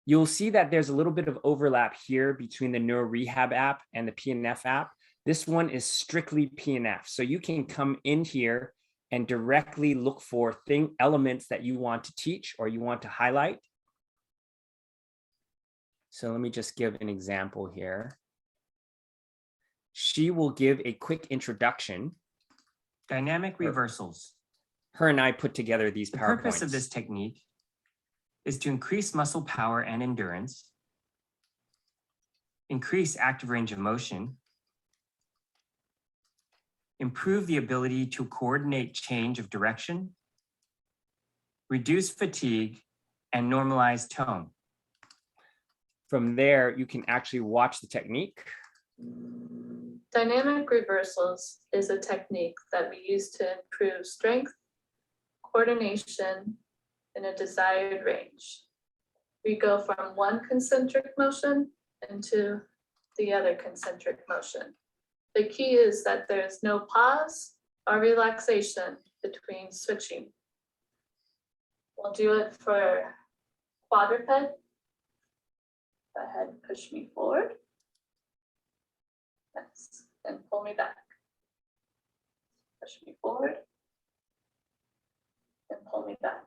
[SPEAKER 1] You'll see that there's a little bit of overlap here between the Neuro Rehab app and the Pnf app. This one is strictly Pnf. So you can come in here and directly look for elements that you want to teach or you want to highlight. So let me just give an example here. She will give a quick introduction. Dynamic reversals. Her and I put together these PowerPoints. The purpose of this technique is to increase muscle power and endurance, increase active range of motion, improve the ability to coordinate change of direction, reduce fatigue, and normalize tone. From there, you can actually watch the technique.
[SPEAKER 8] Dynamic reversals is a technique that we use to improve strength, coordination in a desired range. We go from one concentric motion into the other concentric motion. The key is that there's no pause or relaxation between switching. We'll do it for quadruped. Go ahead and push me forward. Next, and pull me back. Push me forward. And pull me back.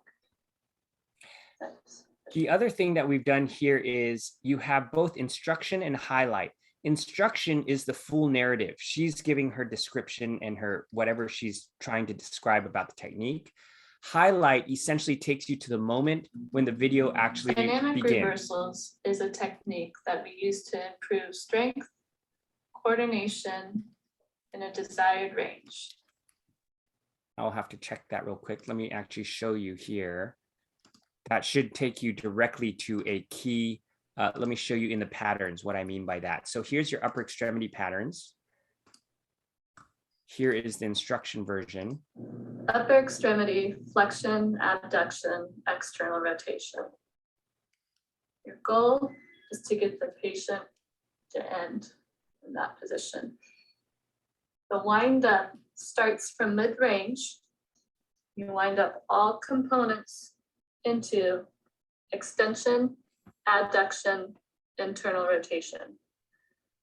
[SPEAKER 8] Next.
[SPEAKER 1] The other thing that we've done here is you have both instruction and highlight. Instruction is the full narrative. She's giving her description and her whatever she's trying to describe about the technique. Highlight essentially takes you to the moment when the video actually
[SPEAKER 8] Dynamic
[SPEAKER 1] begins.
[SPEAKER 8] reversals is a technique that we use to improve strength, coordination in a desired range.
[SPEAKER 1] I'll have to check that real quick. Let me actually show you here. That should take you directly to a key. Let me show you in the patterns what I mean by that. So here's your upper extremity patterns. Here is the instruction version.
[SPEAKER 8] Upper extremity, flexion, abduction, external rotation. Your goal is to get the patient to end in that position. The wind up starts from mid-range. You wind up all components into extension, adduction, internal rotation.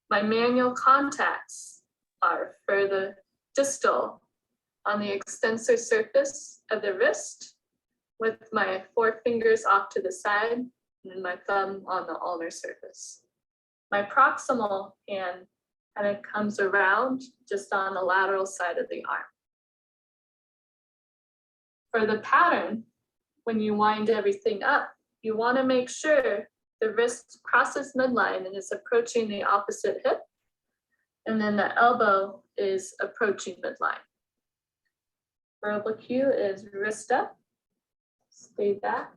[SPEAKER 8] My manual contacts are further distal on the extensor surface of the wrist with my 4 fingers off to the side and my thumb on the ulnar surface. My proximal hand kind of comes around just on the lateral side of the arm. For the pattern, when you wind everything up, you want to make sure the wrist crosses midline and is approaching the opposite hip, and then the elbow is approaching midline. Verbal cue is wrist up, stay back,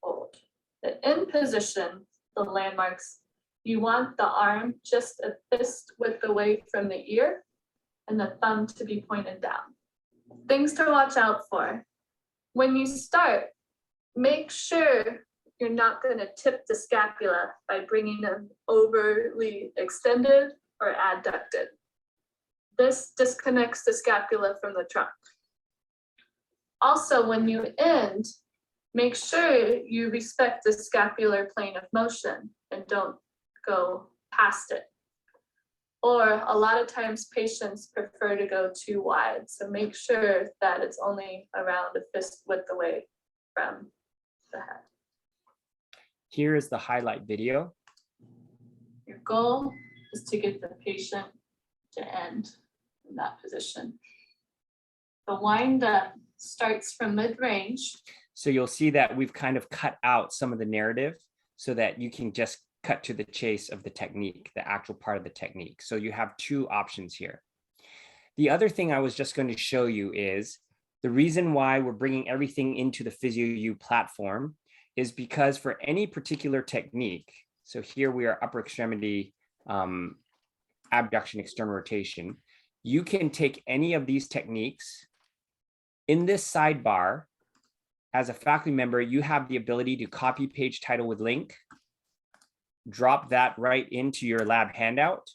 [SPEAKER 8] hold. The in position, the landmarks, you want the arm just a fist width away from the ear and the thumb to be pointed down. Things to watch out for. When you start, make sure you're not going to tip the scapula by bringing them overly extended or adducted. This disconnects the scapula from the trunk. Also, when you end, make sure you respect the scapular plane of motion and don't go past it. Or a lot of times patients prefer to go too wide. So make sure that it's only around a fist width away from the head.
[SPEAKER 1] Here is the highlight video.
[SPEAKER 8] Your goal is to get the patient to end in that position. The wind up starts from mid-range.
[SPEAKER 1] So you'll see that we've kind of cut out some of the narrative so that you can just cut to the chase of the technique, the actual part of the technique. So you have 2 options here. The other thing I was just going to show you is the reason why we're bringing everything into the PhysioU platform is because for any particular technique, so here we are upper extremity abduction, external rotation, you can take any of these techniques. In this sidebar, as a faculty member, you have the ability to copy page title with link, drop that right into your lab handout.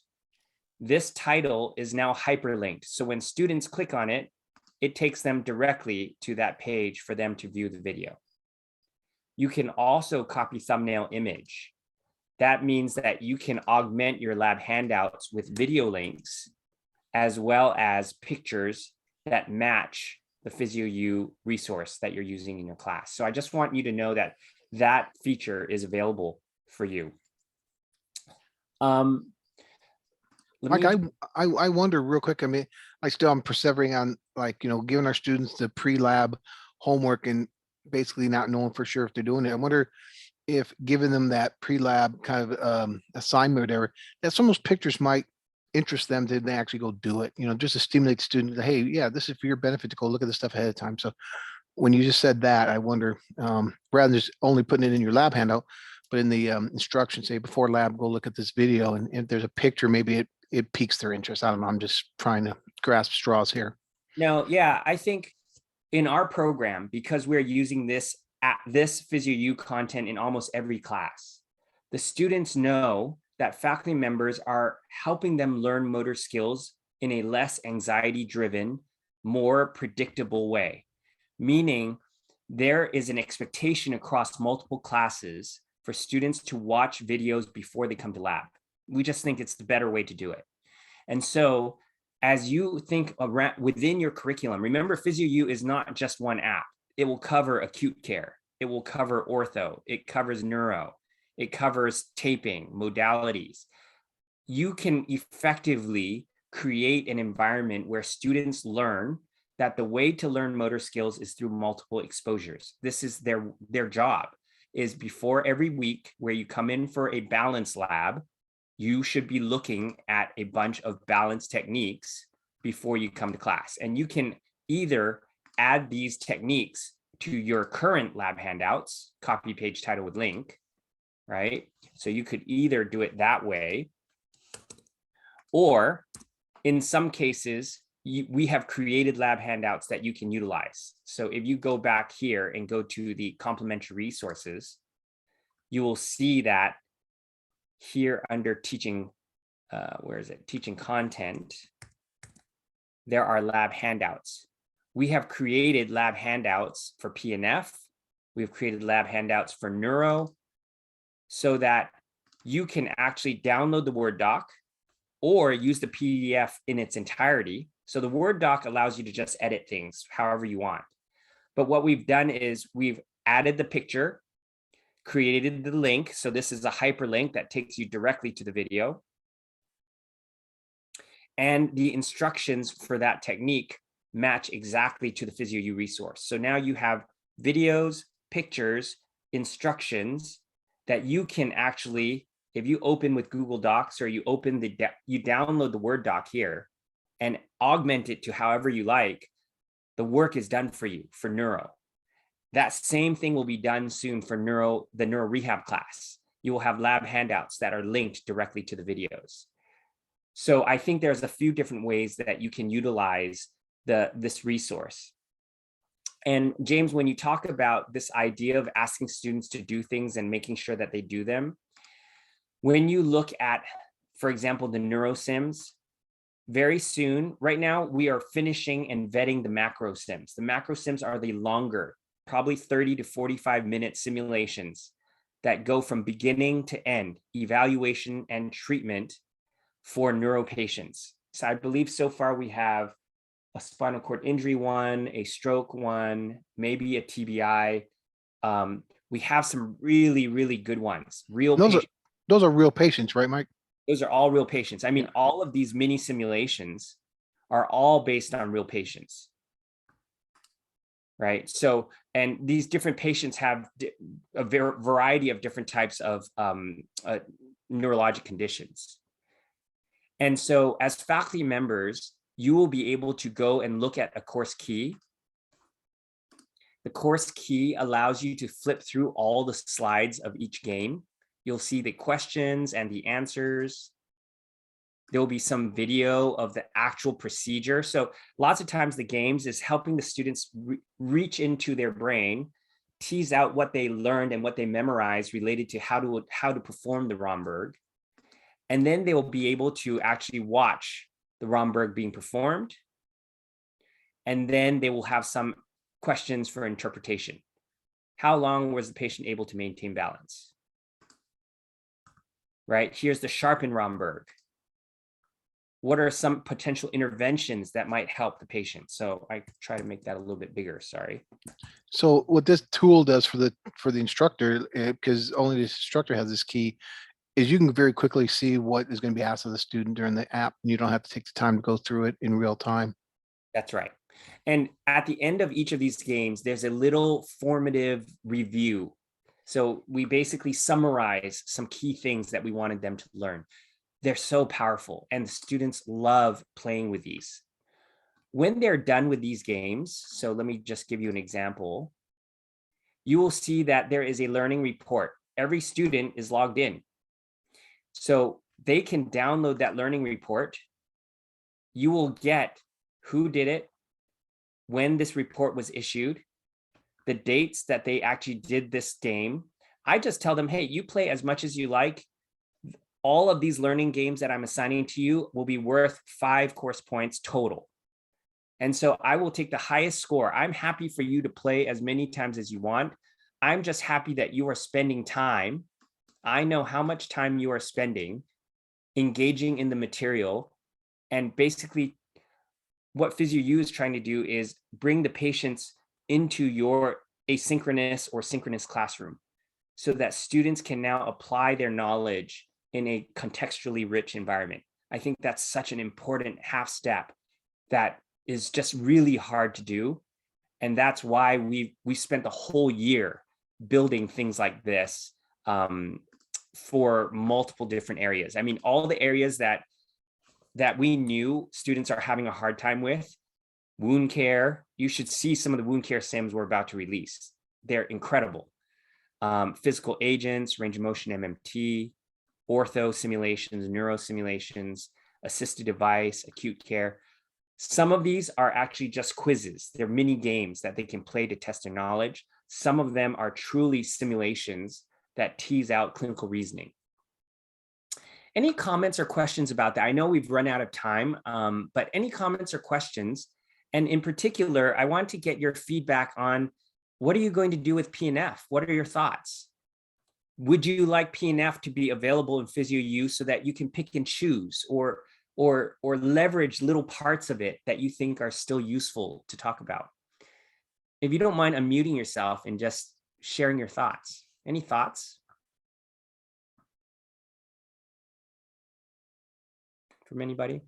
[SPEAKER 1] This title is now hyperlinked. So when students click on it, it takes them directly to that page for them to view the video. You can also copy thumbnail image. That means that you can augment your lab handouts with video links as well as pictures that match the PhysioU resource that you're using in your class. So I just want you to know that that feature is available for you.
[SPEAKER 4] Mike, I wonder real quick. I mean, I'm persevering on, like, giving our students the pre-lab homework and basically not knowing for sure if they're doing it. I wonder if giving them that pre-lab kind of assignment or whatever, that some of those pictures might interest them to they actually go do it, just to stimulate the student, hey, yeah, this is for your benefit to go look at this stuff ahead of time. So when you just said that, I wonder, rather than just only putting it in your lab handout, but in the instructions, say before lab, go look at this video, and if there's a picture, maybe it piques their interest. I don't know. I'm just trying to grasp straws here.
[SPEAKER 1] No, yeah, I think in our program, because we're using this PhysioU content in almost every class, the students know that faculty members are helping them learn motor skills in a less anxiety-driven, more predictable way. Meaning there is an expectation across multiple classes for students to watch videos before they come to lab. We just think it's the better way to do it. And so as you think around within your curriculum, remember PhysioU is not just one app. It will cover acute care. It will cover ortho. It covers neuro. It covers taping, modalities. You can effectively create an environment where students learn that the way to learn motor skills is through multiple exposures. This is their job, is before every week where you come in for a balance lab, you should be looking at a bunch of balance techniques before you come to class. And you can either add these techniques to your current lab handouts, copy, page, title with link, right? So you could either do it that way, or in some cases, we have created lab handouts that you can utilize. So if you go back here and go to the complementary resources, you will see that here under teaching, where is it? Teaching content, there are lab handouts. We have created lab handouts for PNF. We've created lab handouts for neuro so that you can actually download the Word doc or use the PDF in its entirety. So the Word doc allows you to just edit things however you want. But what we've done is we've added the picture, created the link. So this is a hyperlink that takes you directly to the video. And the instructions for that technique match exactly to the PhysioU resource. So now you have videos, pictures, instructions that you can actually, if you open with Google Docs or you download the Word doc here and augment it to however you like, the work is done for you for neuro. That same thing will be done soon for the Neuro Rehab class. You will have lab handouts that are linked directly to the videos. So I think there's a few different ways that you can utilize this resource. And James, when you talk about this idea of asking students to do things and making sure that they do them, when you look at, for example, the NeuroSims, very soon, right now, we are finishing and vetting the macro sims. The macro sims are the longer, probably 30 to 45 minute simulations that go from beginning to end, evaluation and treatment for neuro patients. So I believe so far we have a spinal cord injury one, a stroke one, maybe a TBI. We have some really, really good ones.
[SPEAKER 4] Those are real patients, right, Mike?
[SPEAKER 1] Those are all real patients. I mean, all of these mini simulations are all based on real patients, right? So, and these different patients have a variety of different types of neurologic conditions. And so as faculty members, you will be able to go and look at a course key. The course key allows you to flip through all the slides of each game. You'll see the questions and the answers. There will be some video of the actual procedure. So lots of times the games is helping the students reach into their brain, tease out what they learned and what they memorized related to how to perform the Romberg. And then they will be able to actually watch the Romberg being performed. And then they will have some questions for interpretation. How long was the patient able to maintain balance? Right, here's the sharpened Romberg. What are some potential interventions that might help the patient? So I try to make that a little bit bigger, sorry.
[SPEAKER 4] So what this tool does for the instructor, because only the instructor has this key, is you can very quickly see what is going to be asked of the student during the app, and you don't have to take the time to go through it in real time.
[SPEAKER 1] That's right. And at the end of each of these games, there's a little formative review. So we basically summarize some key things that we wanted them to learn. they're so powerful and students love playing with these. When they're done with these games, so let me just give you an example. You will see that there is a learning report. Every student is logged in. So they can download that learning report. You will get who did it, when this report was issued, the dates that they actually did this game. I just tell them, hey, you play as much as you like. All of these learning games that I'm assigning to you will be worth 5 course points total. And so I will take the highest score. I'm happy for you to play as many times as you want. I'm just happy that you are spending time. I know how much time you are spending engaging in the material. And basically what PhysioU is trying to do is bring the patients into your asynchronous or synchronous classroom so that students can now apply their knowledge in a contextually rich environment. I think that's such an important half step that is just really hard to do. And that's why we spent the whole year building things like this for multiple different areas. I mean, all the areas that we knew students are having a hard time with, wound care, you should see some of the wound care sims we're about to release. They're incredible. Physical agents, range of motion MMT, ortho simulations, neuro simulations, assisted device, acute care. Some of these are actually just quizzes. They're mini games that they can play to test their knowledge. Some of them are truly simulations that tease out clinical reasoning. Any comments or questions about that? I know we've run out of time, but any comments or questions? And in particular, I want to get your feedback on what are you going to do with PNF? What are your thoughts? Would you like PNF to be available in PhysioU so that you can pick and choose or leverage little parts of it that you think are still useful to talk about? If you don't mind unmuting yourself and just sharing your thoughts. Any thoughts from anybody?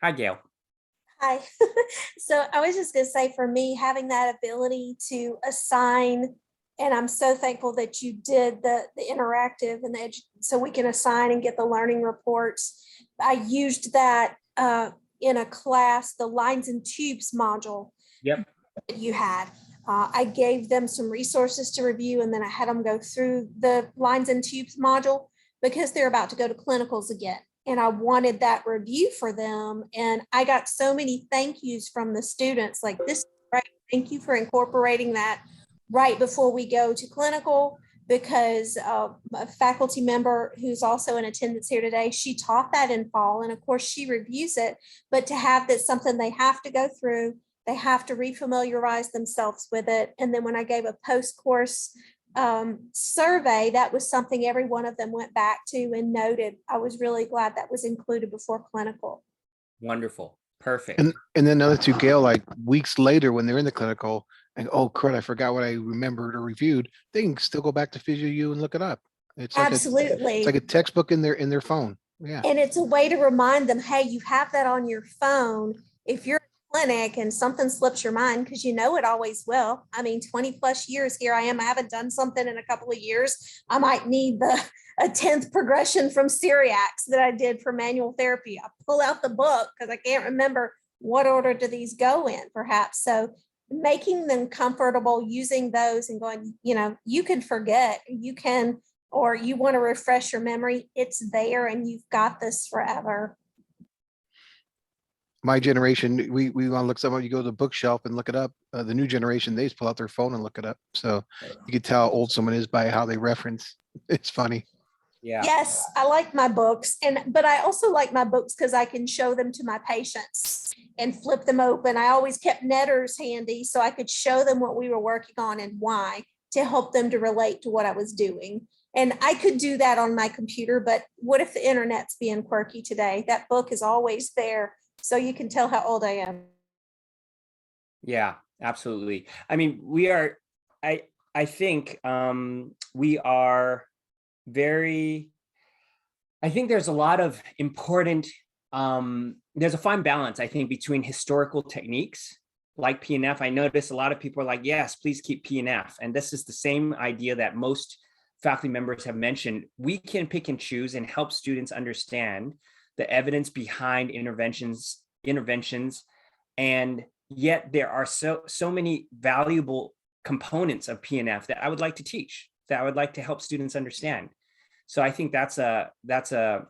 [SPEAKER 1] Hi, Gail.
[SPEAKER 9] Hi. So I was just going to say, for me, having that ability to assign, and I'm so thankful that you did the interactive and so we can assign and get the learning reports. I used that in a class, the lines and tubes module.
[SPEAKER 1] Yep.
[SPEAKER 9] That you had. I gave them some resources to review, and then I had them go through the lines and tubes module because they're about to go to clinicals again. And I wanted that review for them. And I got so many thank yous from the students, like, this is great. Thank you for incorporating that right before we go to clinical, because a faculty member who's also in attendance here today, she taught that in fall. And of course she reviews it, but to have that something they have to go through, they have to refamiliarize themselves with it. And then when I gave a post-course survey, that was something every one of them went back to and noted. I was really glad that was included before clinical.
[SPEAKER 1] Wonderful. Perfect.
[SPEAKER 4] And then another two, Gail, like weeks later when they're in the clinical and, oh crud, I forgot what I remembered or reviewed, they can still go back to PhysioU and look it up. It's like
[SPEAKER 9] Absolutely.
[SPEAKER 4] it's like a textbook in their phone. Yeah.
[SPEAKER 9] And it's a way to remind them, hey, you have that on your phone. If you're in clinic and something slips your mind, because you know it always will. I mean, 20 plus years here I am. I haven't done something in a couple of years. I might need a 10th progression from Syriacs that I did for manual therapy. I pull out the book because I can't remember what order do these go in, perhaps. So making them comfortable using those and going, you can forget, you can, or you want to refresh your memory, it's there and you've got this forever.
[SPEAKER 4] My generation, we want to look something, you go to the bookshelf and look it up. The new generation, they just pull out their phone and look it up. So you can tell how old someone is by how they reference. It's funny.
[SPEAKER 1] Yeah.
[SPEAKER 9] Yes, I like my books, but I also like my books because I can show them to my patients and flip them open. I always kept netters handy so I could show them what we were working on and why, to help them to relate to what I was doing. And I could do that on my computer, but what if the internet's being quirky today? That book is always there, so you can tell how old I am.
[SPEAKER 1] Yeah, absolutely. I mean, we are, I think we are very, I think there's a lot of important, there's a fine balance, I think, between historical techniques like PNF, I notice a lot of people are like, yes, please keep PNF. And this is the same idea that most faculty members have mentioned. We can pick and choose and help students understand the evidence behind interventions, and yet there are so many valuable components of PNF that I would like to teach, that I would like to help students understand. So I think that's a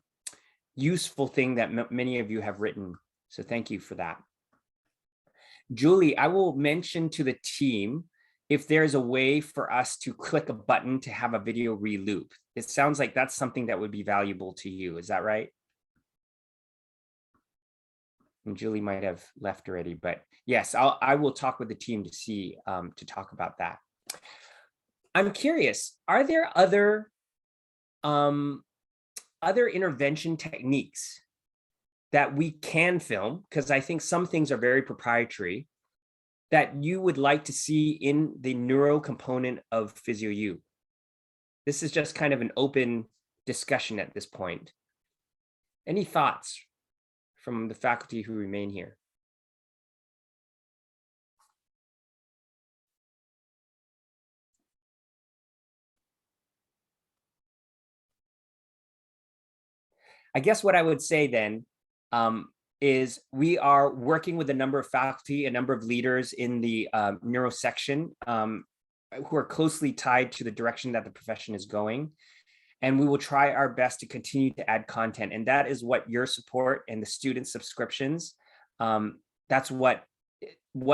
[SPEAKER 1] useful thing that many of you have written. So thank you for that. Julie, I will mention to the team if there's a way for us to click a button to have a video reloop. It sounds like that's something that would be valuable to you. Is that right? And Julie might have left already, but yes, I will talk with the team to see, to talk about that. I'm curious, are there other intervention techniques that we can film? Because I think some things are very proprietary that you would like to see in the neuro component of PhysioU. This is just kind of an open discussion at this point. Any thoughts from the faculty who remain here? I guess what I would say then is we are working with a number of faculty, a number of leaders in the neuro section who are closely tied to the direction that the profession is going. And we will try our best to continue to add content. And that is what your support and the student subscriptions, that's what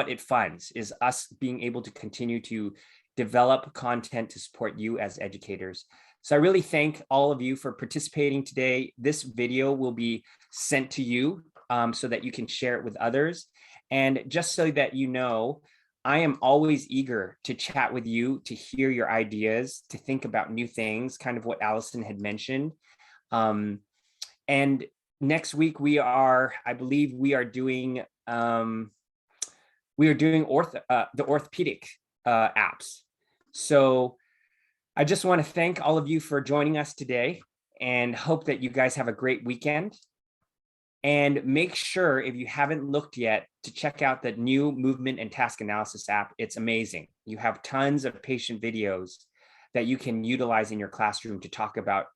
[SPEAKER 1] it funds, is us being able to continue to develop content to support you as educators. So I really thank all of you for participating today. This video will be sent to you so that you can share it with others. And just so that you know, I am always eager to chat with you, to hear your ideas, to think about new things, kind of what Allison had mentioned. And next week I believe we are doing the orthopedic apps. So I just want to thank all of you for joining us today and hope that you guys have a great weekend. And make sure, if you haven't looked yet, to check out the new movement and task analysis app. It's amazing. You have tons of patient videos that you can utilize in your classroom to talk about